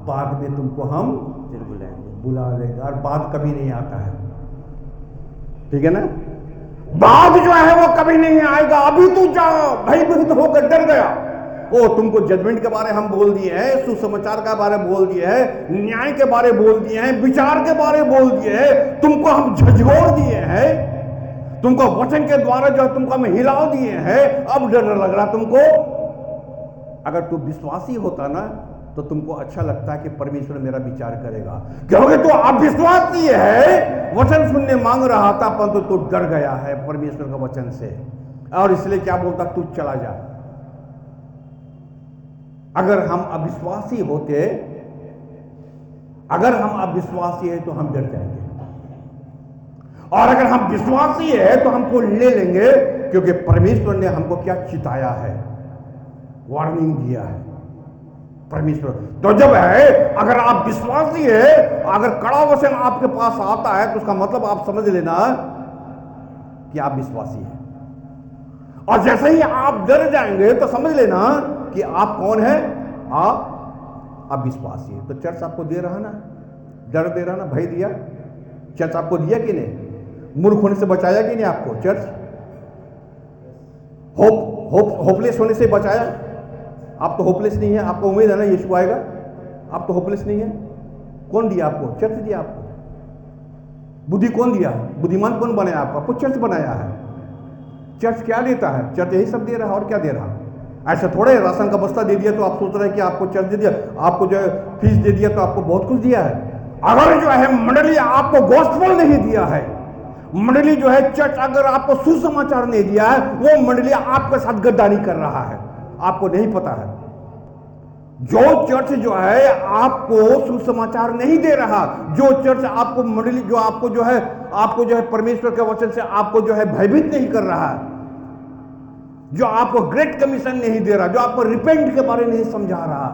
बाद में तुमको हम फिर बुलाएंगे। बुला लेगा। और बाद कभी नहीं आता है, ठीक है ना? बाद जो है वो कभी नहीं आएगा। अभी तू जा, भयभीत होकर डर गया। ओ, तुमको जजमेंट के बारे हम बोल दिए हैं, सुसमाचार के बारे बोल दिए हैं, न्याय के बारे बोल दिए हैं, विचार के बारे बोल दिए हैं, तुमको हम झंझोड़ दिए हैं, तुमको वचन के द्वारा जो तुमको हम हिला दिए हैं, अब डर लग रहा तुमको। अगर तू विश्वासी होता ना तो तुमको अच्छा लगता है कि परमेश्वर मेरा विचार करेगा, क्योंकि तू अविश्वासी है। वचन सुनने मांग रहा था परंतु तू डर गया है परमेश्वर का वचन से, और इसलिए क्या बोलता? तू चला जा। अगर हम अविश्वासी होते, अगर हम अविश्वासी है तो हम डर जाएंगे, और अगर हम विश्वासी है तो हमको ले लेंगे, क्योंकि परमेश्वर ने हमको क्या चिताया है, वार्निंग दिया है परमेश्वर। तो जब है, अगर आप विश्वासी है, अगर कड़ा वचन आपके पास आता है तो उसका मतलब आप समझ लेना कि आप विश्वासी हैं। और जैसे ही आप डर जाएंगे तो समझ लेना कि आप कौन है? आप विश्वासी है। तो चर्च आपको दे रहा ना, डर दे रहा ना, भय दिया। चर्च आपको दिया कि नहीं? मूर्ख होने से बचाया कि नहीं आपको चर्च? होपलेस होने से बचाया? आप तो होपलेस नहीं है, आपको उम्मीद है ना यीशु आएगा, आप तो होपलेस नहीं है। कौन दिया आपको? चर्च दिया आपको। बुद्धि कौन दिया? बुद्धिमान कौन बनाया आपको? आपको चर्च बनाया है। चर्च क्या देता है? चर्च यही सब दे रहा है, और क्या दे रहा है? ऐसा थोड़े राशन का बस्ता दे दिया तो आप सोच रहे हैं कि आपको चर्च दे दिया, आपको जो है फीस दे दिया तो आपको बहुत कुछ दिया है। अगर जो है मंडली आपको गॉस्पेल नहीं दिया है, मंडली जो है चर्च अगर आपको सुसमाचार नहीं दिया है, वो मंडली आपके साथ गद्दारी कर रहा है, आपको नहीं पता है। जो चर्च जो है आपको सुसमाचार नहीं दे रहा, जो चर्च आपको मंडली जो आपको जो है परमेश्वर के वचन से आपको जो है भयभीत नहीं कर रहा है, जो आपको ग्रेट कमीशन नहीं दे रहा, जो आपको रिपेंट के बारे में नहीं समझा रहा,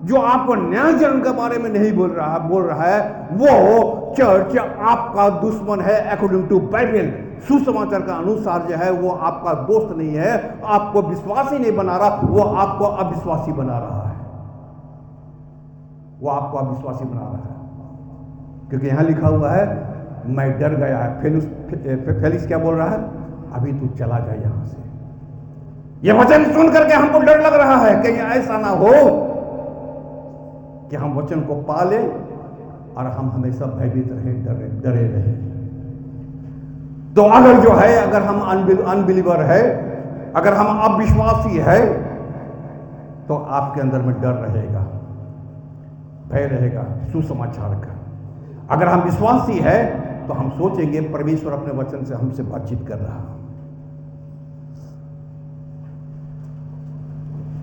जो आपको न्याय जन्म के बारे में नहीं बोल रहा है, वो चर्च आपका दुश्मन है। अकॉर्डिंग टू बाइबल, सुसमाचार का अनुसार जो है वो आपका दोस्त नहीं है, आपको विश्वासी नहीं बना रहा, वो आपको अविश्वासी बना रहा है, वो आपको अविश्वासी बना रहा है। क्योंकि यहां लिखा हुआ है, मैं डर गया है। फेलिक्स क्या बोल रहा है? अभी तू चला जा यहां से। ये वचन सुन करके हमको डर लग रहा है, कहीं ऐसा ना हो कि हम वचन को पाले और हम हमेशा भयभीत रहे, डरे रहे। तो अगर जो है, अगर हम अनबिलीवर है, अगर हम अविश्वासी है, तो आपके अंदर में डर रहेगा, भय रहेगा सुसमाचार का। अगर हम विश्वासी है तो हम सोचेंगे परमेश्वर अपने वचन से हमसे बातचीत कर रहा है।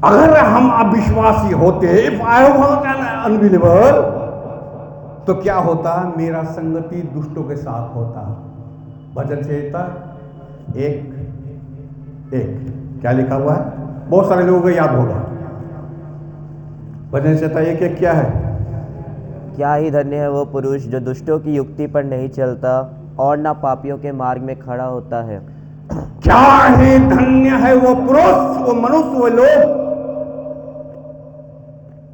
अगर हम अविश्वासी होते, if I was an unbeliever, तो क्या होता? मेरा संगति दुष्टों के साथ होता। भजन संहिता 1:1 क्या लिखा हुआ है? बहुत सारे लोगों को याद होगा। भजन संहिता 1:1 क्या है? क्या ही धन्य है वो पुरुष जो दुष्टों की युक्ति पर नहीं चलता और ना पापियों के मार्ग में खड़ा होता है। क्या ही धन्य है वो पुरुष, वो मनुष्य, वो लोग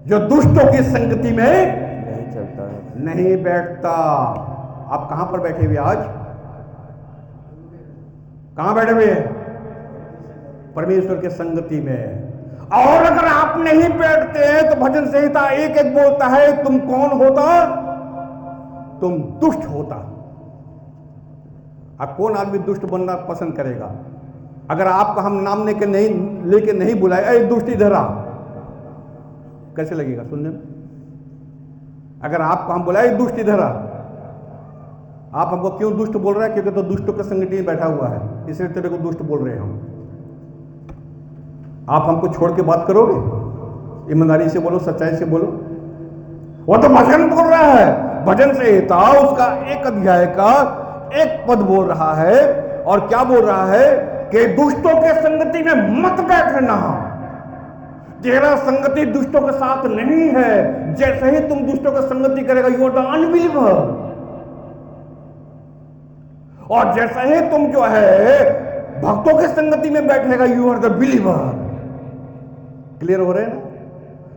जो दुष्टों की संगति में नहीं चलता है, नहीं बैठता। आप कहां पर बैठे हुए? आज कहां बैठे हुए? परमेश्वर के संगति में। और अगर आप नहीं बैठते हैं तो भजन संहिता 1:1 बोलता है, तुम कौन होता? तुम दुष्ट होता। अब कौन आदमी दुष्ट बनना पसंद करेगा? अगर आपका हम नाम लेके नहीं बुलाए, अरे दुष्ट इधर आ, कैसे लगेगा सुनने में? अगर आपको हम बुलाए दुष्ट इधर आ, आप हमको क्यों दुष्ट बोल रहे हैं? क्योंकि तो दुष्टों के संगति में बैठा हुआ है, इसलिए तेरे को दुष्ट बोल रहे हैं हम। आप हमको छोड़ के बात करोगे? ईमानदारी से बोलो, सच्चाई से बोलो। वो तो भजन बोल रहा है, भजन संहिता उसका 1 अध्याय का 1 पद बोल रहा है, और क्या बोल रहा है कि दुष्टों के संगति में मत बैठना। तेरा संगति दुष्टों के साथ नहीं है। जैसे ही तुम दुष्टों की संगति करेगा, यू आर द अनबिलीवर। और जैसे ही तुम जो है भक्तों के संगति में बैठेगा, you are the believer. Clear हो रहे हैं ना?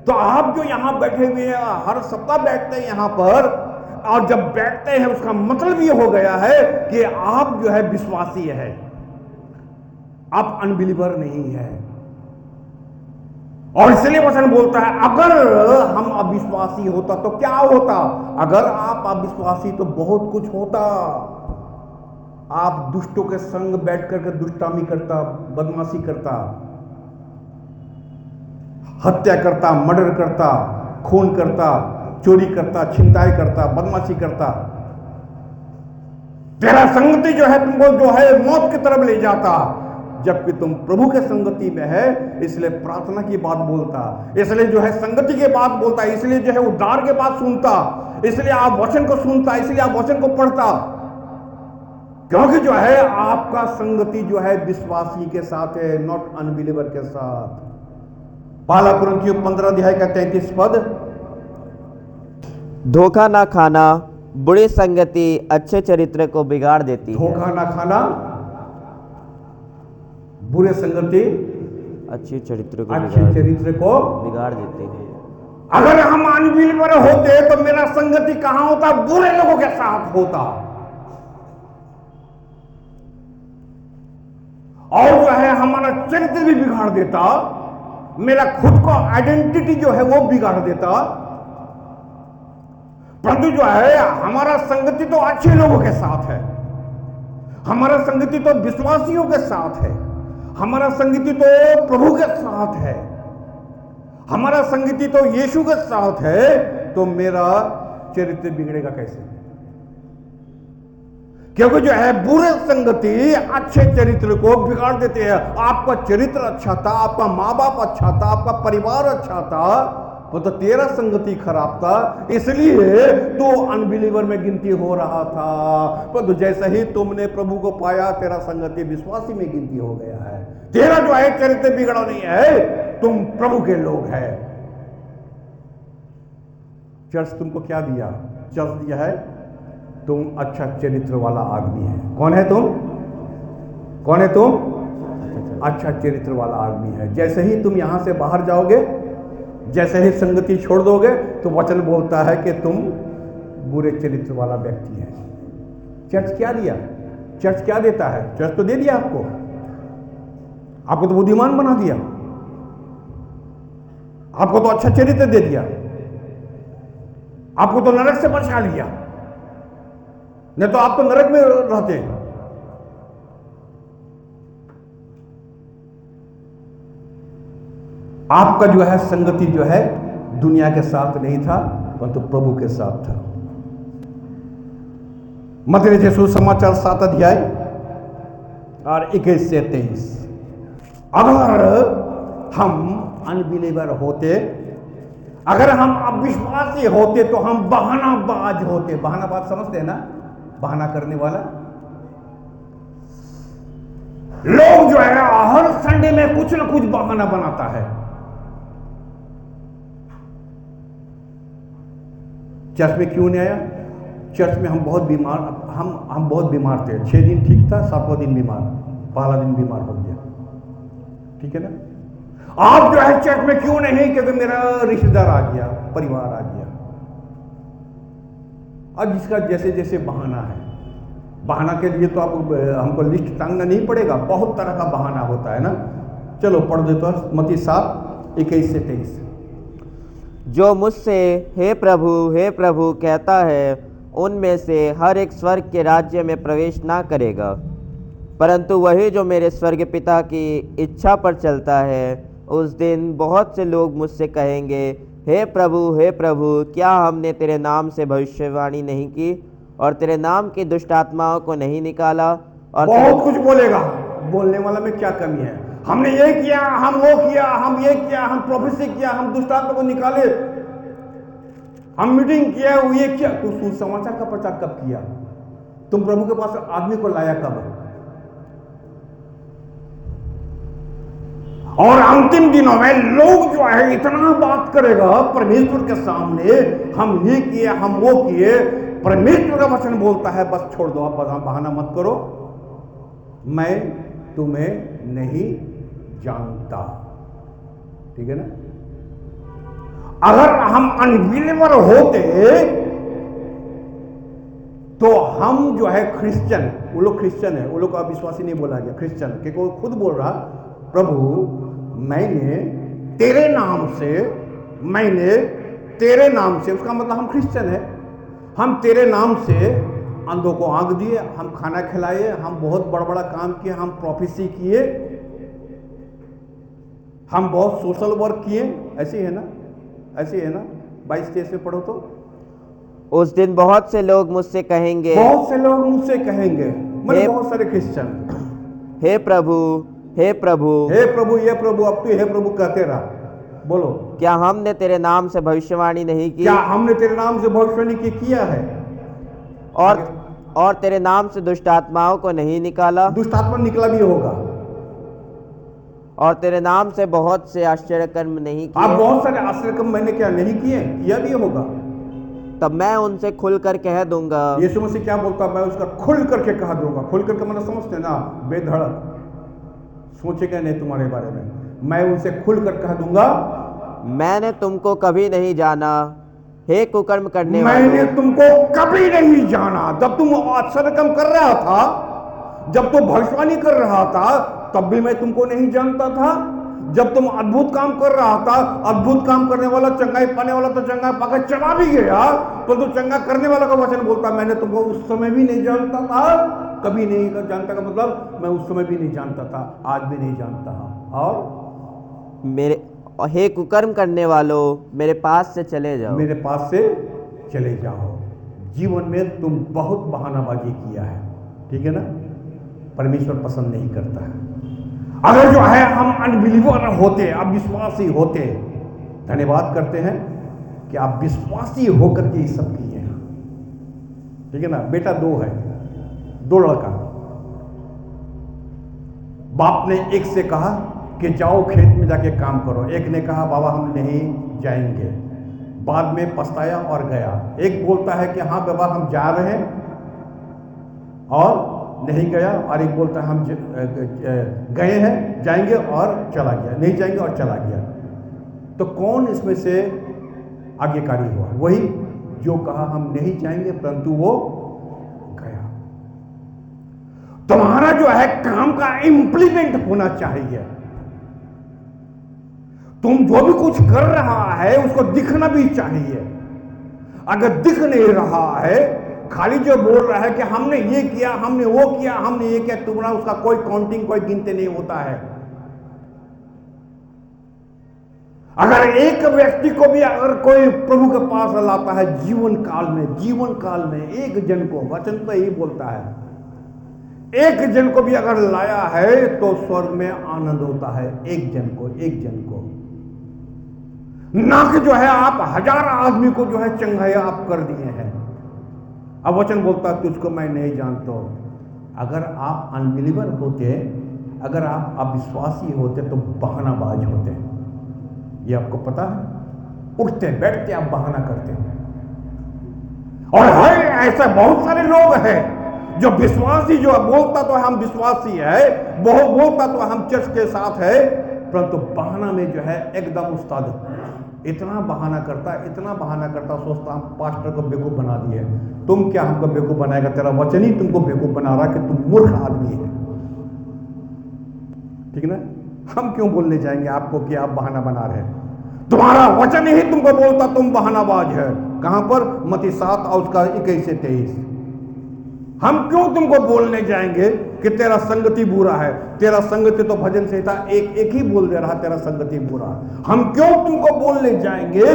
तो आप जो यहां बैठे हुए हैं, हर सप्ताह बैठते हैं यहां पर, और जब बैठते हैं उसका मतलब ये हो गया है कि आप जो है विश्वासी है, आप अनबिलीवर नहीं है। और इसलिए वचन बोलता है, अगर हम अविश्वासी होता तो क्या होता? अगर आप अविश्वासी तो बहुत कुछ होता। आप दुष्टों के संग बैठ करके दुष्टामी करता, बदमाशी करता, हत्या करता, मर्डर करता, खून करता, चोरी करता, छिनताई करता, बदमाशी करता। तेरा संगति जो है तुमको जो है मौत की तरफ ले जाता, जबकि तुम प्रभु के संगति में है। इसलिए प्रार्थना की बात बोलता, इसलिए जो है संगति के बात बोलता, इसलिए जो है उद्धार के बात सुनता, इसलिए आप वचन को सुनता, इसलिए आप वचन को पढ़ता, क्योंकि जो है आपका संगति जो है विश्वासी के साथ है, नॉट अनबिलीवर के साथ। पहला कुरिन्थियों 15 अध्याय का 33 पद, धोखा ना खाना बुरी संगति अच्छे चरित्र को बिगाड़ देती है। धोखा ना खाना बुरे संगति अच्छे चरित्र को बिगाड़ देती है। अगर हम अनबिलीवर होते तो मेरा संगति कहां होता? बुरे लोगों के साथ होता। और जो है हमारा चरित्र भी बिगाड़ देता, मेरा खुद को आइडेंटिटी जो है वो बिगाड़ देता। परंतु जो है हमारा संगति तो अच्छे लोगों के साथ है, हमारा संगति तो विश्वासियों के साथ है, हमारा संगति तो प्रभु के साथ है, हमारा संगति तो यीशु के साथ है। तो मेरा चरित्र बिगड़ेगा कैसे? क्योंकि जो है बुरे संगति अच्छे चरित्र को बिगाड़ देते हैं। आपका चरित्र अच्छा था, आपका माँ बाप अच्छा था, आपका परिवार अच्छा था, तो तेरा संगति खराब था, इसलिए तो अनबिलीवर में गिनती हो रहा था। पर तो जैसे ही तुमने प्रभु को पाया, तेरा संगति विश्वासी में गिनती हो गया है। तेरा जो है चरित्र बिगड़ा नहीं है, तुम प्रभु के लोग हैं। चर्च तुमको क्या दिया? चर्च दिया है तुम अच्छा चरित्र वाला आदमी है। कौन है तुम? कौन है तुम? अच्छा चरित्र वाला आदमी है। जैसे ही तुम यहां से बाहर जाओगे, जैसे ही संगति छोड़ दोगे, तो वचन बोलता है कि तुम बुरे चरित्र वाला व्यक्ति है। चर्च क्या दिया? चर्च क्या देता है? चर्च तो दे दिया आपको, आपको तो बुद्धिमान बना दिया, आपको तो अच्छा चरित्र दे दिया, आपको तो नरक से बचा लिया, नहीं तो आप तो नरक में रहते। आपका जो है संगति जो है दुनिया के साथ नहीं था, परंतु प्रभु के साथ था। मत्ती रचित सुसमाचार 7 अध्याय और 21 से 23। अगर हम अनबिलीवर होते, अगर हम अविश्वासी होते, तो हम बहानाबाज होते। बहानाबाज समझते हैं ना? बहाना करने वाला लोग जो है हर संडे में कुछ ना कुछ बहाना बनाता है। चर्च में क्यों नहीं आया? चर्च में हम बहुत बीमार, हम बहुत बीमार थे। 6 दिन ठीक था, 7वां दिन बीमार, पहला दिन बीमार हो गया। ठीक है ना? आप जो है चर्च में क्यों नहीं? क्योंकि मेरा रिश्तेदार आ गया, परिवार आ गया। अब जिसका जैसे जैसे बहाना है, बहाना के लिए तो आप हमको लिस्ट टांगना नहीं पड़ेगा, बहुत तरह का बहाना होता है ना। चलो पढ़ देता हूं, मत्ती 7 21 से 23। जो मुझसे हे प्रभु कहता है, उनमें से हर एक स्वर्ग के राज्य में प्रवेश ना करेगा, परंतु वही जो मेरे स्वर्ग पिता की इच्छा पर चलता है। उस दिन बहुत से लोग मुझसे कहेंगे, हे प्रभु, क्या हमने तेरे नाम से भविष्यवाणी नहीं की और तेरे नाम की दुष्ट आत्माओं को नहीं निकाला? और बहुत कुछ बोलेगा। बोलने वाला में क्या कमी है? हमने ये किया, हम वो किया, हम ये किया, हम प्रोफेसी किया, हम दुष्ट आत्मा को निकाले, हम मीटिंग किया, वो ये किया। तो सुसमाचार का प्रचार कब किया? तुम प्रभु के पास आदमी को लाया कब? और अंतिम दिनों में लोग जो है इतना बात करेगा परमेश्वर के सामने, हम ये किए, हम वो किए। परमेश्वर का वचन बोलता है बस छोड़ दो, आप बहाना मत करो, मैं तुम्हें नहीं जानता। ठीक है ना? अगर हम अनबिलीवर होते तो हम जो है क्रिश्चियन, वो लोग क्रिश्चियन है, वो लोग को अविश्वासी नहीं बोला गया, क्रिश्चियन, क्योंकि वो खुद बोल रहा, प्रभु मैंने तेरे नाम से, उसका मतलब हम क्रिश्चियन है, हम तेरे नाम से अंधों को आंख दिए, हम खाना खिलाए, हम बहुत बड़ा बड़ा काम किए, हम प्रोफेसी किए, हम बहुत सोशल वर्क किए। ऐसे है ना? 22-23 में पढ़ो तो। उस दिन बहुत से लोग मुझसे कहेंगे, बहुत सारे क्रिश्चियन, हे प्रभु, ये प्रभु, अब तू हे प्रभु कहते रहा। बोलो, क्या हमने तेरे नाम से भविष्यवाणी नहीं की? क्या हमने तेरे नाम से भविष्यवाणी किया है? और तेरे नाम से दुष्ट आत्माओं को नहीं निकाला? दुष्ट आत्मा निकला भी होगा। और तेरे नाम से बहुत से आश्चर्य कर्म नहीं किए? आप बहुत सारे आश्चर्य कर्म मैंने क्या नहीं किए? किया भी होगा। तब मैं उनसे खुल कर कह दूंगा। यीशु मसीह क्या बोलता? मैं उसका खुल करके कह दूंगा। खुल करके मतलब समझते ना, बेधड़क, सोचेगा नहीं तुम्हारे बारे में। मैं उनसे खुल कर कह दूंगा, मैंने तुमको कभी नहीं जाना, हे कुकर्म करने मैंने तुमको कभी नहीं जाना। जब तुम आश्चर्य कर्म कर रहा था, जब तुम भविष्यवाणी कर रहा था, तब भी मैं तुमको नहीं जानता था। जब तुम अद्भुत काम कर रहा था, अद्भुत काम करने वाला, चंगाई पाने वाला तो चंगा पाकर चला भी गया, परंतु चंगा करने वाला का वचन बोलता मैंने तुमको उस समय भी नहीं जानता था। कभी नहीं जानता का मतलब मैं उस समय भी नहीं जानता था, आज भी नहीं जानता। और हे कुकर्म करने वालों, मेरे पास से चले जाओ। मेरे पास से चले जाओ। जीवन में तुम बहुत बहानाबाजी किया है, ठीक है ना? परमेश्वर पसंद नहीं करता है। अगर जो है हम अनबिलीवर होते, अविश्वासी होते, धन्यवाद करते हैं कि आप विश्वासी होकर के ये सब किए हैं, ठीक है ना? बेटा 2 है, 2 लड़का। बाप ने एक से कहा कि जाओ खेत में जाके काम करो, एक ने कहा बाबा हम नहीं जाएंगे, बाद में पछताया और गया। एक बोलता है कि हाँ बाबा हम जा रहे हैं और नहीं गया, और एक बोलता है हम गए हैं, जाएंगे और चला गया, नहीं जाएंगे और चला गया। तो कौन इसमें से आज्ञाकारी हुआ? वही जो कहा हम नहीं जाएंगे परंतु वो गया। तुम्हारा जो है काम का इंप्लीमेंट होना चाहिए। तुम जो भी कुछ कर रहा है उसको दिखना भी चाहिए। अगर दिख नहीं रहा है, खाली जो बोल रहा है कि हमने ये किया, हमने वो किया, हमने ये किया, तुम्हारा उसका कोई काउंटिंग, कोई गिनती नहीं होता है। अगर एक व्यक्ति को भी अगर कोई प्रभु के पास लाता है जीवन काल में एक जन को, वचन तो यही बोलता है, एक जन को भी अगर लाया है तो स्वर्ग में आनंद होता है। एक जन को ना कि जो है आप 1000 आदमी को जो है चंगाया आप कर दिए हैं। अब वचन बोलता है तुझको मैं नहीं जानता हूं। अगर आप अनबिलीवर होते, अगर आप अविश्वासी होते तो बहानाबाज होते। ये आपको पता है? उठते बैठते आप बहाना करते। और है ऐसे बहुत सारे लोग हैं जो विश्वासी, जो बोलता तो हम विश्वासी है, बोलता तो हम चर्च के साथ है, परंतु बहाना में जो है एकदम उस्ताद। इतना बहाना करता, सोचता हम पास्टर को बेवकूफ बना दिए। तुम क्या हमको बेवकूफ बनाएगा? तेरा वचन ही तुमको बेवकूफ बना रहा कि तुम मूर्ख आदमी है, ठीक है ना? हम क्यों बोलने जाएंगे आपको कि आप बहाना बना रहे हैं? तुम्हारा वचन ही तुमको बोलता तुम बहानाबाज है। कहां पर? मत्ती 7 और उसका 21 से 23। हम क्यों तुमको बोलने जाएंगे कि तेरा संगति बुरा है? तेरा संगति तो भजन संहिता एक ही बोल दे रहा तेरा संगति बुरा है। हम क्यों तुमको बोलने जाएंगे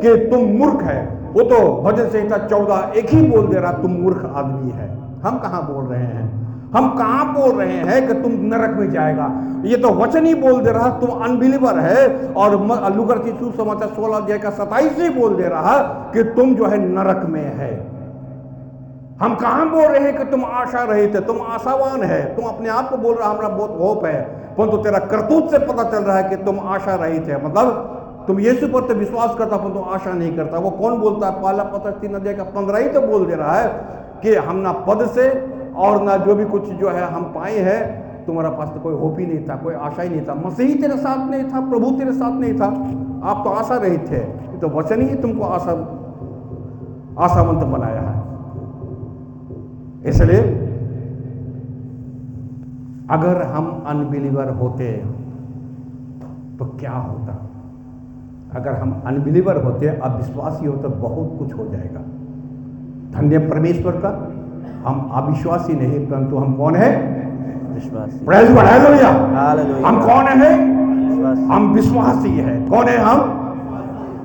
कि तुम मूर्ख है? वो तो भजन संहिता 14 एक ही बोल दे रहा तुम मूर्ख आदमी है। हम कहां बोल रहे हैं? हम कहां बोल रहे हैं कि तुम नरक में जाएगा? ये तो वचन ही बोल दे रहा तुम अनबिलीवर है। और लूका की सुसमाचार 16 अध्याय का 27 ही बोल दे रहा कि तुम जो है नरक में है। हम कहां बोल रहे हैं कि तुम आशा रहित है, तुम आशावान है। तुम अपने आप को बोल रहा हमारा बहुत होप है, परंतु तेरा करतूत से पता चल रहा है कि तुम आशा रहित है। मतलब तुम यीशु पर तो विश्वास करता परंतु आशा नहीं करता। वो कौन बोलता है? पहला पत्र 3 अध्याय का 15 ही तो बोल दे रहा है कि हम ना पद से और ना जो भी कुछ जो है हम पाए हैं, तुम्हारा पास तो कोई होप ही नहीं था, कोई आशा ही नहीं था। मसीह तेरे साथ नहीं था, प्रभु तेरे साथ नहीं था, आप तो आशा रहित थे। तो वचन ही तुमको आशावंत बनाया है। इसलिए अगर हम अनबिलीवर होते तो क्या होता? अगर हम अनबिलीवर होते, अविश्वासी होते, बहुत कुछ हो जाएगा। धन्य परमेश्वर का, हम अविश्वासी नहीं परंतु हम कौन है? विश्वासी। Praise God, hallelujah. हालेलुया। हम कौन है? विश्वासी। हम विश्वासी है। कौन है हम?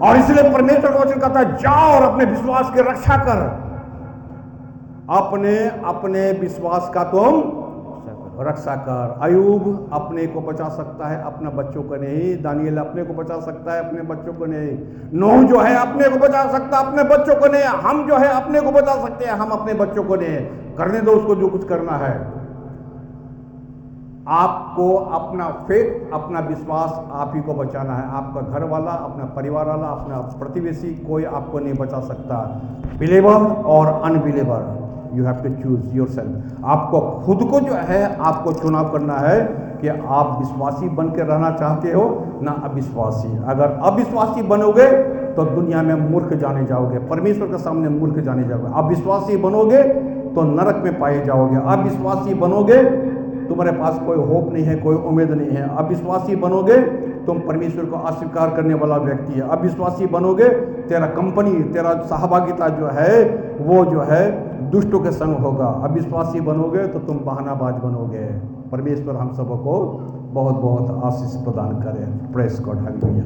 और इसलिए परमेश्वर का वचन कहता है जाओ और अपने विश्वास की रक्षा कर। अपने विश्वास का तुम रक्षा कर। अयूब अपने को बचा सकता है, अपने बच्चों को नहीं। दानियल अपने को बचा सकता है, अपने बच्चों को नहीं। नूह जो है अपने को बचा सकता है, अपने बच्चों को नहीं। हम जो है अपने को बचा सकते हैं, हम अपने बच्चों को नहीं। करने दो उसको जो कुछ करना है। आपको अपना फेथ, अपना विश्वास आप ही को बचाना है। आपका घर वाला, अपना परिवार वाला, अपना प्रतिवेशी कोई आपको नहीं बचा सकता। बिलीवर और unbeliever, you have to choose yourself. आपको खुद को जो है आपको चुनाव करना है कि आप विश्वासी बन के रहना चाहते हो ना अविश्वासी। अगर अविश्वासी बनोगे तो दुनिया में मूर्ख जाने जाओगे, परमेश्वर के सामने मूर्ख जाने जाओगे। अविश्वासी बनोगे तो नरक में पाए जाओगे। अविश्वासी बनोगे तुम्हारे पास कोई होप नहीं है, कोई उम्मीद नहीं है। अविश्वासी बनोगे तुम परमेश्वर को अस्वीकार करने वाला व्यक्ति है। अविश्वासी बनोगे तेरा कंपनी, तेरा सहभागिता जो है वो जो है दुष्टों के संग होगा। अविश्वासी बनोगे तो तुम बहानाबाज बनोगे। परमेश्वर हम सबको बहुत बहुत आशीष प्रदान करें। Praise God, hallelujah.